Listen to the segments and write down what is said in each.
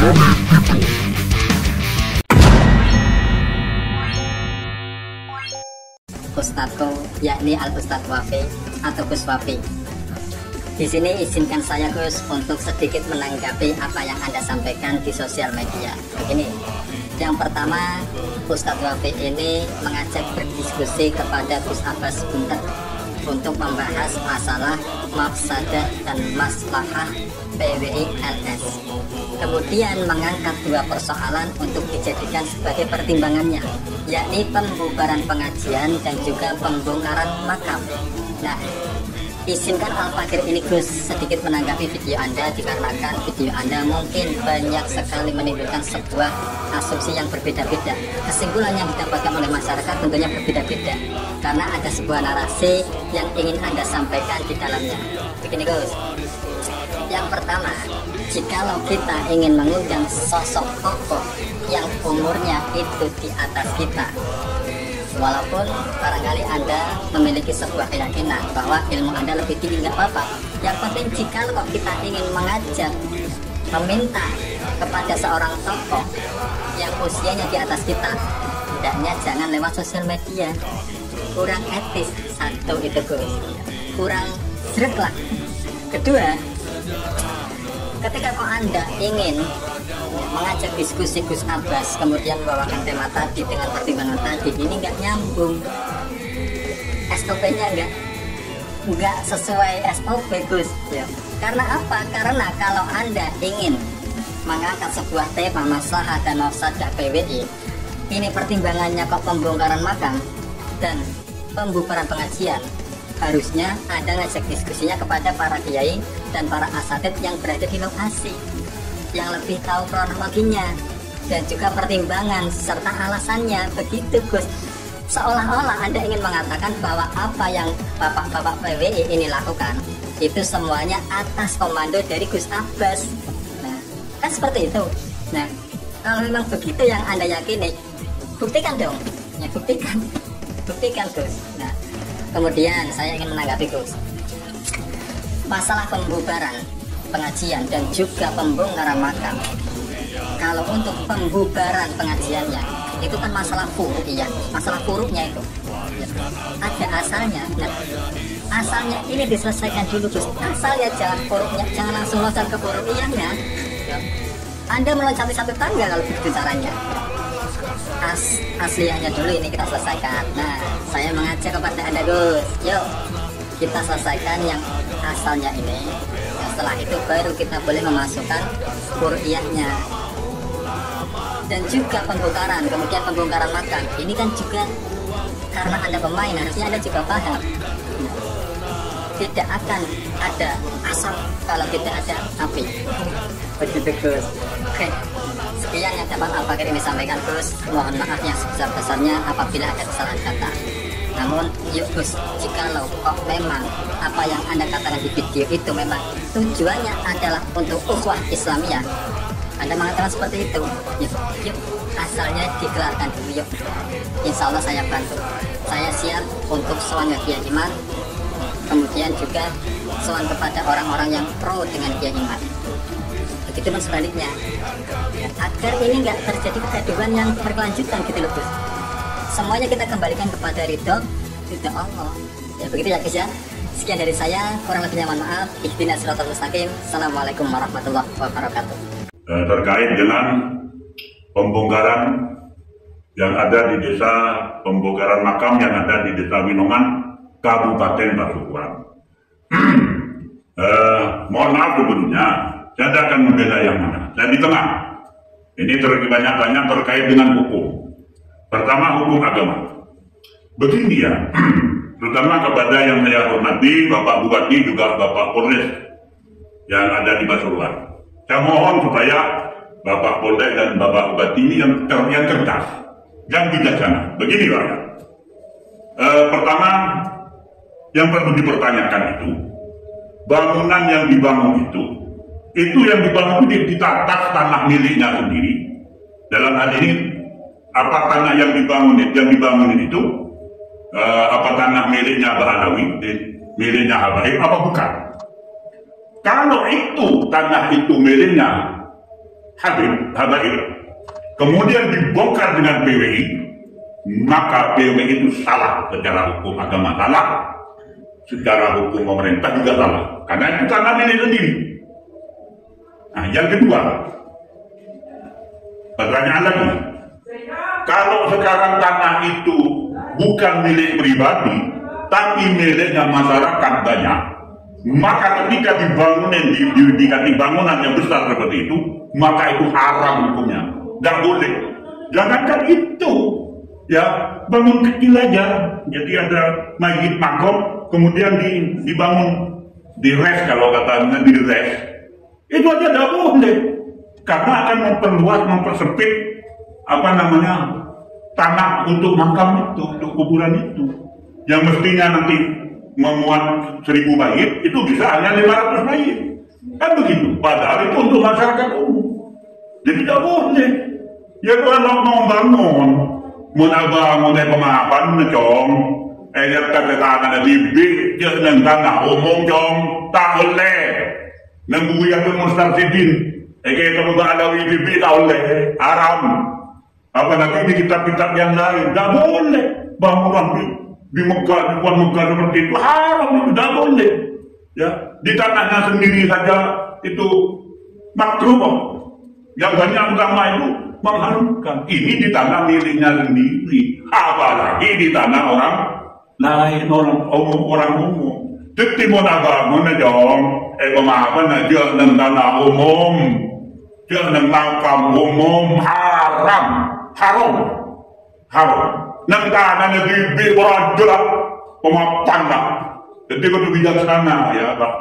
Ustadzku, yakni Al Ustadz Wafi atau Gus Wafi. Di sini izinkan saya Gus untuk sedikit menanggapi apa yang Anda sampaikan di sosial media. Begini, yang pertama, Ustadz Wafi ini mengajak berdiskusi kepada Gus Abbas Buntet untuk membahas masalah mafsadah dan maslahah PWI LS. Kemudian mengangkat dua persoalan untuk dijadikan sebagai pertimbangannya, yakni pembubaran pengajian dan juga pembongkaran makam. Nah, izinkan Al-Fakir ini Gus sedikit menanggapi video Anda, dikarenakan video Anda mungkin banyak sekali menimbulkan sebuah asumsi yang berbeda-beda. Kesimpulan yang didapatkan oleh masyarakat tentunya berbeda-beda, karena ada sebuah narasi yang ingin Anda sampaikan di dalamnya. Begini Gus, yang pertama, jikalau kita ingin mengundang sosok tokoh yang umurnya itu di atas kita, walaupun barangkali Anda memiliki sebuah keyakinan bahwa ilmu Anda lebih tinggi, nggak apa-apa. Yang penting jikalau kita ingin mengajak, meminta kepada seorang tokoh yang usianya di atas kita, hendaknya jangan lewat sosial media. Kurang etis, satu itu Gus, kurang sreg lah. Kedua, ketika kok Anda ingin mengajak diskusi Gus Abbas kemudian membawakan tema tadi dengan pertimbangan tadi, ini nggak nyambung. SOP-nya nggak sesuai SOP Gus ya. Karena apa? Karena kalau Anda ingin mengangkat sebuah tema maslahah dan mafsadah PWI, ini pertimbangannya kok pembongkaran makam dan pembubaran pengajian, harusnya Anda ngajak diskusinya kepada para kiai dan para asatidz yang berada di lokasi, yang lebih tahu kronologinya dan juga pertimbangan serta alasannya. Begitu Gus. Seolah-olah Anda ingin mengatakan bahwa apa yang bapak-bapak PWI ini lakukan itu semuanya atas komando dari Gus Abbas. Nah, kan seperti itu. Nah, kalau memang begitu yang Anda yakini, buktikan dong. Ya, buktikan Gus. Nah, kemudian saya ingin menanggapi Gus, masalah pembubaran pengajian dan juga pembongkaran makam. Kalau untuk pembubaran pengajiannya itu kan masalah furu'iyah, masalah furu'nya itu ada asalnya. Nah, asalnya ini diselesaikan dulu Gus. Asalnya jangan furu'nya, jangan langsung loncat ke furu'iyahnya. Anda meloncat satu tangga kalau begitu caranya. Aslinya dulu ini kita selesaikan. Nah, saya mengajak kepada Anda Gus, yuk kita selesaikan yang asalnya ini. Setelah itu baru kita boleh memasukkan furu'iyahnya dan juga pembongkaran, kemudian pembongkaran makam. Ini kan juga karena Anda pemain, harusnya Anda juga paham. Tidak akan ada asap kalau tidak ada api. Begitu Gus. Oke, sekian yang dapat Al-Fakir ini sampaikan Gus. Mohon maaf yang sebesar-besarnya apabila ada kesalahan kata. Namun yuk Gus, jikalau kok memang apa yang Anda katakan di video itu memang tujuannya adalah untuk ukhuwah Islamiyah, Anda mengatakan seperti itu, yuk asalnya dikelarkan dulu yuk. Insya Allah saya bantu. Saya siap untuk sowan ke Kiai Iman, kemudian juga sowan kepada orang-orang yang pro dengan Kiai Iman. Begitu pun sebaliknya, agar ini nggak terjadi kegaduhan yang berkelanjutan gitu loh Gus. Semuanya kita kembalikan kepada ridho Allah. Ya begitu ya guys ya. Sekian dari saya, kurang lebihnya mohon maaf. Ihdinas siratal mustaqim. Assalamualaikum warahmatullahi wabarakatuh. Terkait dengan pembongkaran yang ada di desa, pembongkaran makam yang ada di desa Winongan, Kabupaten Pasuruan. Mohon maaf sebelumnya, saya tidak akan membela yang mana. Saya di tengah. Ini banyak terkait dengan hukum. Pertama, hukum agama. Begini ya, terutama kepada yang saya hormati, Bapak Bupati juga Bapak Polres yang ada di Pasuruan. Saya mohon supaya Bapak Polres dan Bapak Bupati ini yang cerdas, yang bijaksana. Begini Pak ya. Pertama, yang perlu dipertanyakan itu, bangunan yang dibangun itu yang dibangun di atas tanah miliknya sendiri. Dalam hal ini, apa tanah yang dibangun itu apa tanah miliknya Ba'alawi, miliknya Habaib, apa bukan? Kalau itu tanah itu miliknya Habaib, kemudian dibongkar dengan PWI, maka PWI itu salah secara hukum agama, salah secara hukum pemerintah juga salah, karena itu tanah milik sendiri. Nah, yang kedua, pertanyaan lagi, kalau sekarang tanah itu bukan milik pribadi, tapi miliknya masyarakat banyak, maka ketika didirikan bangunan yang besar seperti itu, maka itu haram hukumnya, tidak boleh. Jangankan itu, ya bangun kecil aja, jadi ada masjid makom, kemudian dibangun di-res, kalau katanya di-res, itu aja tidak boleh, karena akan mempersempit tanah untuk makam itu, untuk kuburan itu, yang mestinya nanti memuat 1000 mayit, itu bisa hanya 500 mayit, kan begitu. Padahal itu untuk masyarakat umum, jadi tidak boleh. Ya kalau mau bangun, mau pemahaman ngecong, yang kata tanah bibit, jangan tanah umum cong, tak boleh. Nanggu yang mustarsidin, kita bukan ada bibit tak boleh, haram. Apa nanti di kitab-kitab yang lain, tak boleh bangunan di Mekah, di luar Mekah seperti itu, haram, itu tidak boleh. Ya, di tanahnya sendiri saja itu makruh. Yang banyak ulama itu mengharamkan. Ini di tanah miliknya sendiri, apalagi di tanah orang lain, orang umum. Jadi mau bangun dong, pemahaman aja dengan tanah umum, dengan makam umum, haram. Nang tanah negeri berajak pemapandak. Jadi itu bijaksana ya Pak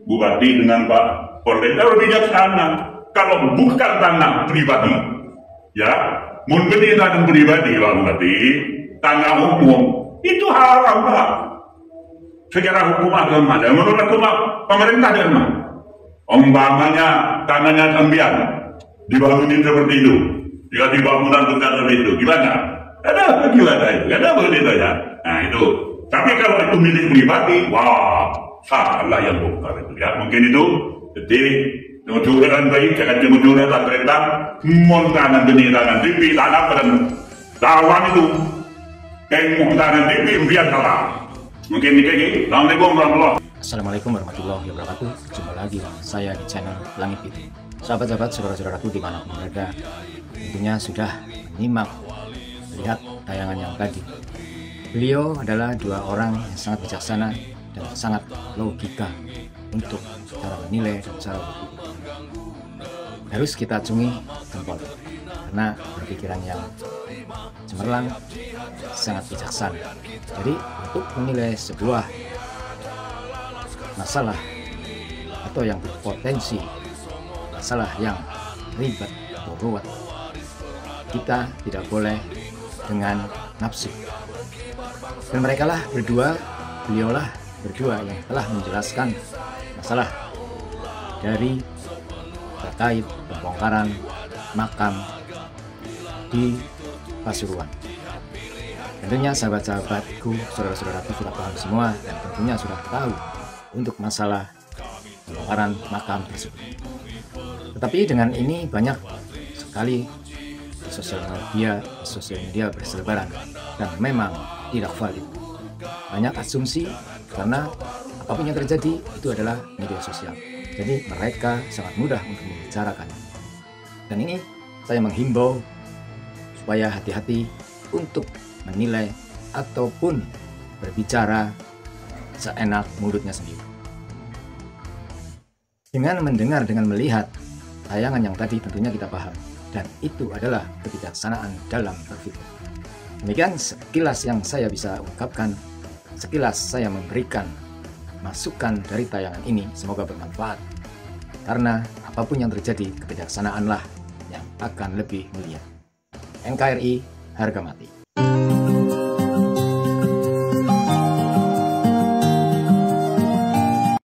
Bupati dengan Pak Pendeta bijaksana. Kalau bukan tanah pribadi, ya mungkin ini tanah pribadi Pak Bupati, tanah umum itu haram Pak. Secara hukum agama dan menurut hukum pemerintah dan umpamanya tanahnya sambian dibangunin seperti itu, dikasih bangunan besar seperti itu, gimana? Ada gimana itu? Ada begitu ya. Nah itu. Tapi kalau itu milik pribadi, wah salah yang bongkar itu ya. Mungkin itu. Jadi mudah-mudahan baik, jangan mudah-mudahan tak terentang, montanan benih tangan tipi, tanah dan lawan itu. Kayak montanan tipi, biar salah. Mungkin ini kayak gini. Assalamualaikum warahmatullahi wabarakatuh. Assalamualaikum warahmatullahi wabarakatuh. Jumpa lagi saya di channel Langit Pitu. Sahabat-sahabat, saudara-saudaraku dimanapun berada, tentunya sudah menyimak, lihat tayangan yang tadi. Beliau adalah dua orang yang sangat bijaksana dan sangat logika untuk cara menilai dan cara berpikir. Harus kita acungi jempol karena berpikiran yang cemerlang, sangat bijaksana. Jadi untuk menilai sebuah masalah atau yang berpotensi masalah yang ribet atau ruwet, kita tidak boleh dengan nafsu. Dan merekalah berdua, beliaulah berdua yang telah menjelaskan masalah dari terkait pembongkaran makam di Pasuruan. Tentunya sahabat-sahabatku, saudara-saudaraku sudah paham semua dan tentunya sudah tahu untuk masalah pembongkaran makam tersebut. Tetapi dengan ini banyak sekali sosial media berselebaran dan memang tidak valid. Banyak asumsi karena apapun yang terjadi itu adalah media sosial. Jadi mereka sangat mudah untuk membicarakannya. Dan ini saya menghimbau supaya hati-hati untuk menilai ataupun berbicara seenak mulutnya sendiri. Dengan mendengar, dengan melihat tayangan yang tadi tentunya kita paham. Dan itu adalah kebijaksanaan dalam berpikir. Demikian sekilas yang saya bisa ungkapkan, sekilas saya memberikan masukan dari tayangan ini, semoga bermanfaat. Karena apapun yang terjadi, kebijaksanaanlah yang akan lebih mulia. NKRI harga mati.